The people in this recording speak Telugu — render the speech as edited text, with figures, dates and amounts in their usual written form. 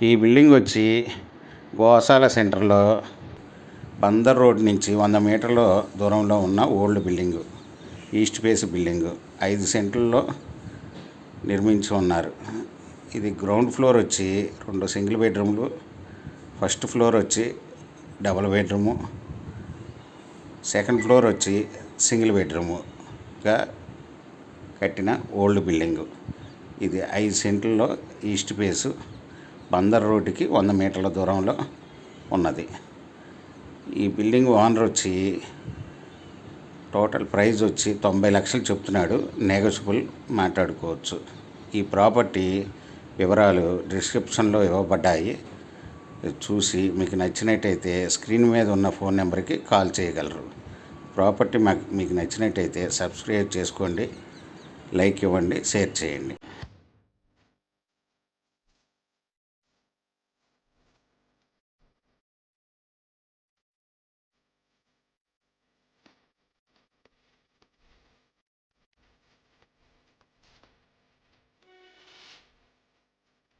ఈ బిల్డింగ్ వచ్చి గోశాల సెంటర్లో బందర్ రోడ్ నుంచి 100 మీటర్ల దూరంలో ఉన్న old building, east face building. 5 సెంట్లలో నిర్మించి ఉన్నారు. ఇది గ్రౌండ్ ఫ్లోర్ వచ్చి 2 సింగిల్ బెడ్రూమ్లు, ఫస్ట్ ఫ్లోర్ వచ్చి డబుల్ బెడ్రూము, సెకండ్ ఫ్లోర్ వచ్చి సింగిల్ బెడ్రూముగా కట్టిన ఓల్డ్ బిల్డింగు. ఇది 5 సెంట్లలో ఈస్ట్ ఫేసు బందర్ రోడ్డుకి 100 మీటర్ల దూరంలో ఉన్నది. ఈ బిల్డింగ్ ఓనర్ వచ్చి టోటల్ ప్రైస్ వచ్చి 90 లక్షలు చెప్తున్నాడు. నెగోషియబుల్ మాట్లాడుకోవచ్చు. ఈ ప్రాపర్టీ వివరాలు డిస్క్రిప్షన్లో ఇవ్వబడ్డాయి. చూసి మీకు నచ్చినట్టయితే స్క్రీన్ మీద ఉన్న ఫోన్ నెంబర్కి కాల్ చేయగలరు. ప్రాపర్టీ మీకు నచ్చినట్టయితే సబ్స్క్రైబ్ చేసుకోండి, లైక్ ఇవ్వండి, షేర్ చేయండి.